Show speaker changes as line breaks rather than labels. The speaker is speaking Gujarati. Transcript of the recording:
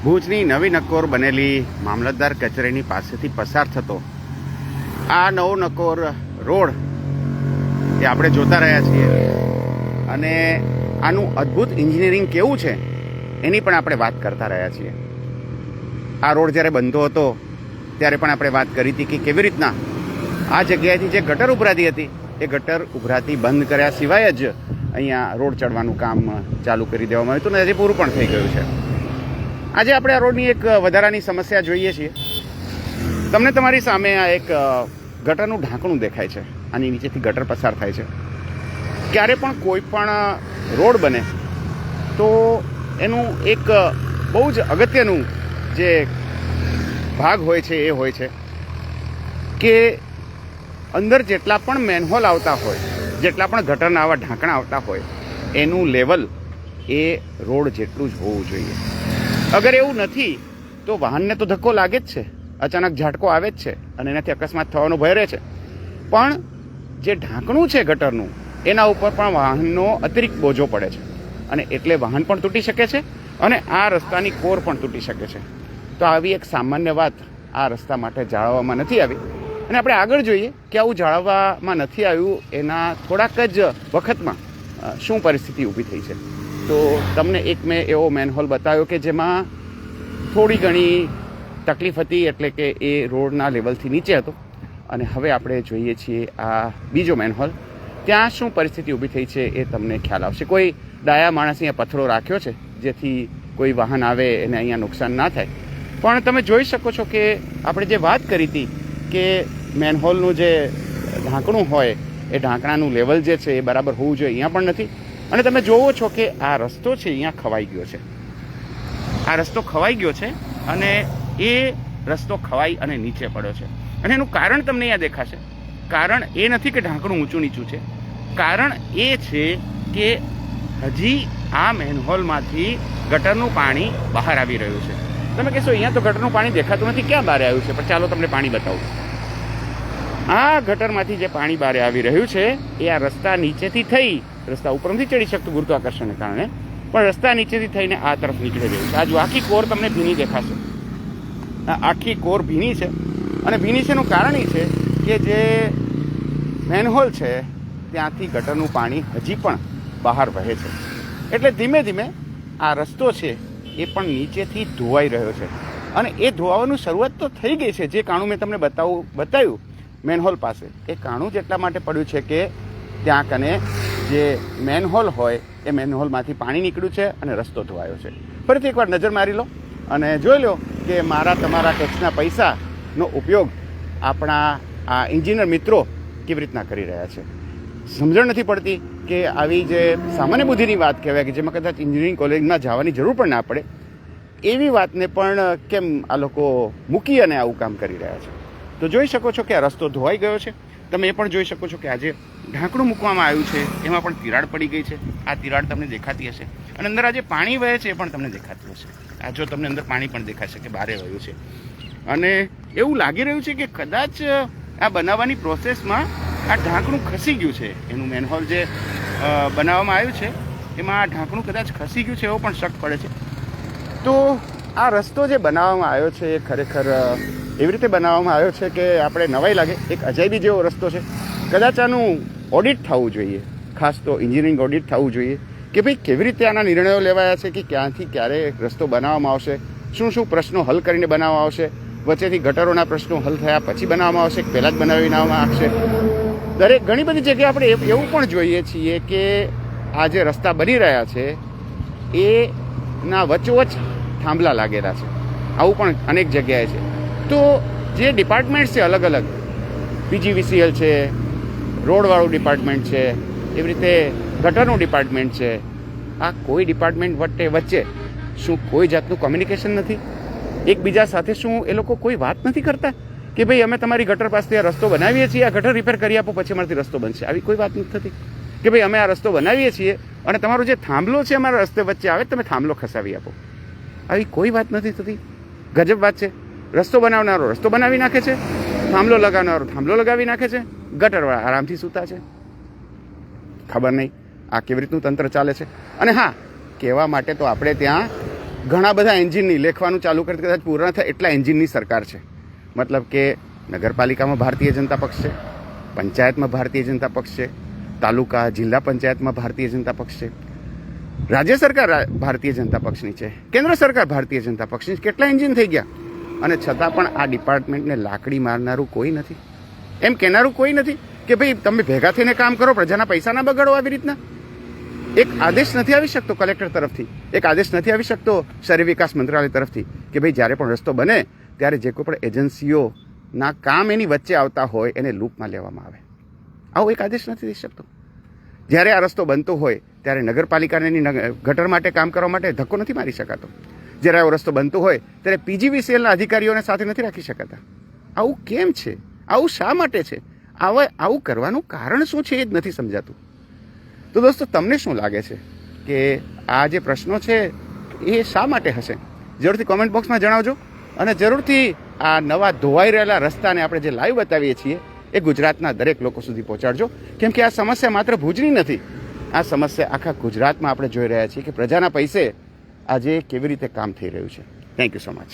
ભુજની નવી નકોર બનેલી મામલતદાર કચેરીની પાસેથી પસાર થતો આ નવો નકોર રોડ એ આપણે જોતા રહ્યા છીએ અને આનું અદ્ભુત એન્જિનિયરિંગ કેવું છે એની પણ આપણે વાત કરતા રહ્યા છીએ. આ રોડ જ્યારે બનતો હતો ત્યારે પણ આપણે વાત કરી હતી કે કેવી રીતના આ જગ્યાએથી જે ગટર ઉભરાતી હતી એ ગટર ઉભરાતી બંધ કર્યા સિવાય જ અહીંયા રોડ ચડવાનું કામ ચાલુ કરી દેવામાં આવ્યું હતું અને આજે પૂરું પણ થઈ ગયું છે. આજે આપણે આ રોડની એક વધારાની સમસ્યા જોઈએ છીએ. તમને તમારી સામે આ એક ગટરનું ઢાંકણું દેખાય છે. આની નીચેથી ગટર પસાર થાય છે. ક્યારે પણ કોઈ પણ રોડ બને તો એનું એક બહુ જ અગત્યનું જે ભાગ હોય છે એ હોય છે કે અંદર જેટલા પણ મેનહોલ આવતા હોય, જેટલા પણ ગટરના આવા ઢાંકણા આવતા હોય એનું લેવલ એ રોડ જેટલું જ હોવું જોઈએ. અગર એવું નથી તો વાહનને તો ધક્કો લાગે જ છે, અચાનક ઝાટકો આવે જ છે અને એનાથી અકસ્માત થવાનો ભય રહે છે. પણ જે ઢાંકણું છે ગટરનું એના ઉપર પણ વાહનનો અતિરિક્ત બોજો પડે છે અને એટલે વાહન પણ તૂટી શકે છે અને આ રસ્તાની કોર પણ તૂટી શકે છે. તો આવી એક સામાન્ય વાત આ રસ્તા માટે જાળવવામાં નથી આવી અને આપણે આગળ જોઈએ કે આવું જાળવવામાં નથી આવ્યું એના થોડાક જ વખતમાં શું પરિસ્થિતિ ઊભી થઈ છે. તો તમને એક મેં એવો મેનહોલ બતાવ્યો કે જેમાં થોડી ઘણી તકલીફ હતી, એટલે કે એ રોડના લેવલથી નીચે હતો. અને હવે આપણે જોઈએ છીએ આ બીજો મેનહોલ. ત્યાં શું પરિસ્થિતિ ઊભી થઈ છે એ તમને ખ્યાલ આવશે. કોઈ ડાયા માણસે અહીંયા પથ્થરો રાખ્યો છે જેથી કોઈ વાહન આવે એને અહીંયા નુકસાન ના થાય. પણ તમે જોઈ શકો છો કે આપણે જે વાત કરી હતી કે મેનહોલનું જે ઢાંકણું હોય એ ઢાંકણાનું લેવલ જે છે એ બરાબર હોવું જોઈએ, અહીંયા પણ નથી. અને તમે જોવો છો કે આ રસ્તો છે અહીંયા ખવાઈ ગયો છે. આ રસ્તો ખવાઈ ગયો છે અને એ રસ્તો ખવાઈ અને નીચે પડ્યો છે. અને એનું કારણ તમને અહીંયા દેખાશે. કારણ એ નથી કે ઢાંકણું ઊંચું નીચું છે. કારણ એ છે કે હજી આ મેનહોલમાંથી ગટરનું પાણી બહાર આવી રહ્યું છે. તમે કહેશો અહીંયા તો ગટરનું પાણી દેખાતું નથી, ક્યાં બહાર આવ્યું છે? પણ ચાલો તમને પાણી બતાવું. આ ગટરમાંથી જે પાણી બહાર આવી રહ્યું છે એ આ રસ્તા નીચેથી થઈ, રસ્તા ઉપર નથી ચડી શકતું ગુરુત્વાકર્ષણને કારણે, પણ રસ્તા નીચેથી થઈને આ તરફ નીકળી રહ્યું છે. આ જો આખી કોર તમને ભીની દેખાશે. આ આખી કોર ભીની છે અને ભીની છે એનું કારણ એ છે કે જે મેનહોલ છે ત્યાંથી ગટરનું પાણી હજી પણ બહાર વહે છે. એટલે ધીમે ધીમે આ રસ્તો છે એ પણ નીચેથી ધોવાઈ રહ્યો છે અને એ ધોવાનું શરૂઆત તો થઈ ગઈ છે. જે કાણું મેં તમને બતાવ્યું મેનહોલ પાસે, એ કાણું જ એટલા માટે પડ્યું છે કે ત્યાં કને જે મેનહોલ હોય એ મેનહોલમાંથી પાણી નીકળ્યું છે અને રસ્તો ધોવાયો છે. ફરીથી એકવાર નજર મારી લો અને જોઈ લો કે મારા તમારા ટેક્સના પૈસાનો ઉપયોગ આપણા આ એન્જિનિયર મિત્રો કેવી રીતના કરી રહ્યા છે. સમજણ નથી પડતી કે આવી જે સામાન્ય બુદ્ધિની વાત કહેવાય કે જેમાં કદાચ એન્જિનિયરિંગ કોલેજમાં જવાની જરૂર પણ ના પડે એવી વાતને પણ કેમ આ લોકો મૂકી અને આવું કામ કરી રહ્યા છે. તો જોઈ શકો છો કે આ રસ્તો ધોવાઈ ગયો છે. તમે એ પણ જોઈ શકો છો કે આજે ઢાંકણું મૂકવામાં આવ્યું છે એમાં પણ તિરાડ પડી ગઈ છે. આ તિરાડ તમને દેખાતી હશે અને અંદર આજે પાણી વહે છે એ પણ તમને દેખાતું હશે. આ જો તમને અંદર પાણી પણ દેખાશે કે બારે વહ્યું છે અને એવું લાગી રહ્યું છે કે કદાચ આ બનાવવાની પ્રોસેસમાં આ ઢાંકણું ખસી ગયું છે. એનું મેનહોલ જે બનાવવામાં આવ્યું છે એમાં આ ઢાંકણું કદાચ ખસી ગયું છે એવો પણ શક પડે છે. તો આ રસ્તો જે બનાવવામાં આવ્યો છે એ ખરેખર એવી રીતે બનાવવામાં આવ્યો છે કે આપણે નવાઈ લાગે. એક અજાયબી જેવો રસ્તો છે. કદાચ આનું ઓડિટ થવું જોઈએ, ખાસ તો એન્જિનિયરિંગ ઓડિટ થવું જોઈએ કે ભાઈ કેવી રીતે આના નિર્ણયો લેવાયા છે કે ક્યાંથી ક્યારે રસ્તો બનાવવામાં આવશે, શું શું પ્રશ્નો હલ કરીને બનાવવામાં આવશે, વચ્ચેથી ગટરોના પ્રશ્નો હલ થયા પછી બનાવવામાં આવશે કે પહેલાં જ બનાવવામાં આવશે. ઘણી બધી જગ્યાએ આપણે એવું પણ જોઈએ છીએ કે આ જે રસ્તા બની રહ્યા છે એના વચ્ચોવચ્ચ થાંભલા લાગેલા છે. આવું પણ અનેક જગ્યાએ છે. તો જે ડિપાર્ટમેન્ટ છે અલગ અલગ, PGVCL છે, રોડવાળું ડિપાર્ટમેન્ટ છે, એવી રીતે ગટરનું ડિપાર્ટમેન્ટ છે, આ કોઈ ડિપાર્ટમેન્ટ વચ્ચે શું કોઈ જાતનું કોમ્યુનિકેશન નથી? એકબીજા સાથે શું એ લોકો કોઈ વાત નથી કરતા કે ભાઈ અમે તમારી ગટર પાસેથી આ રસ્તો બનાવીએ છીએ, આ ગટર રિપેર કરી આપો પછી અમારાથી રસ્તો બનશે? આવી કોઈ વાત નથી થતી કે ભાઈ અમે આ રસ્તો બનાવીએ છીએ અને તમારો જે થાંભલો છે અમારા રસ્તે વચ્ચે આવે તમે થાંભલો ખસાવી આપો. આવી કોઈ વાત નથી થતી. ગજબ વાત છે. રસ્તો બનાવનારો રસ્તો બનાવી નાખે છે, થાંભલો લગાવનારો થાંભલો લગાવી નાખે છે, ગટરવાળા આરામથી સૂતા છે. ખબર નહીં આ કેવી રીતનું તંત્ર ચાલે છે. અને હા, કહેવા માટે તો આપણે ત્યાં ઘણા બધા એન્જિનની લેખવાનું ચાલુ કરી કદાચ પૂર્ણ થાય એટલા એન્જિનની સરકાર છે. મતલબ કે નગરપાલિકામાં ભારતીય જનતા પક્ષ છે, પંચાયતમાં ભારતીય જનતા પક્ષ છે, તાલુકા જિલ્લા પંચાયતમાં ભારતીય જનતા પક્ષ છે, રાજ્ય સરકાર ભારતીય જનતા પક્ષની છે, કેન્દ્ર સરકાર ભારતીય જનતા પક્ષની છે. કેટલા એન્જિન થઈ ગયા અને છતાં પણ આ ડિપાર્ટમેન્ટને લાકડી મારનારું કોઈ નથી, એમ કહેનારું કોઈ નથી કે ભાઈ તમે ભેગા થઈને કામ કરો, પ્રજાના પૈસા ના બગાડો. આવી રીતના એક આદેશ નથી આવી શકતો કલેક્ટર તરફથી, એક આદેશ નથી આવી શકતો શહેરી વિકાસ મંત્રાલય તરફથી કે ભાઈ જ્યારે પણ રસ્તો બને ત્યારે જે કોઈ પણ એજન્સીઓના કામ એની વચ્ચે આવતા હોય એને લૂપમાં લેવામાં આવે. આવો એક આદેશ નથી થઈ શકતો. જ્યારે આ રસ્તો બનતો હોય ત્યારે નગરપાલિકાને ગટર માટે કામ કરવા માટે ધક્કો નથી મારી શકાતો. જ્યારે આવો રસ્તો બનતો હોય ત્યારે PGVCLના અધિકારીઓને સાથે નથી રાખી શકાતા. આવું કેમ છે? આવું શા માટે છે? આવું કરવાનું કારણ શું છે એ જ નથી સમજાતું. તો દોસ્તો, તમને શું લાગે છે કે આ જે પ્રશ્નો છે એ શા માટે હશે? જરૂરથી કોમેન્ટ બોક્સમાં જણાવજો અને જરૂરથી આ નવા ધોવાઈ રહેલા રસ્તાને આપણે જે લાઈવ બતાવીએ છીએ એ ગુજરાતના દરેક લોકો સુધી પહોંચાડજો. કેમ કે આ સમસ્યા માત્ર ભુજની નથી, આ સમસ્યા આખા ગુજરાતમાં આપણે જોઈ રહ્યા છીએ કે પ્રજાના પૈસે આજે કેવી રીતે કામ થઈ રહ્યું છે. Thank you so much.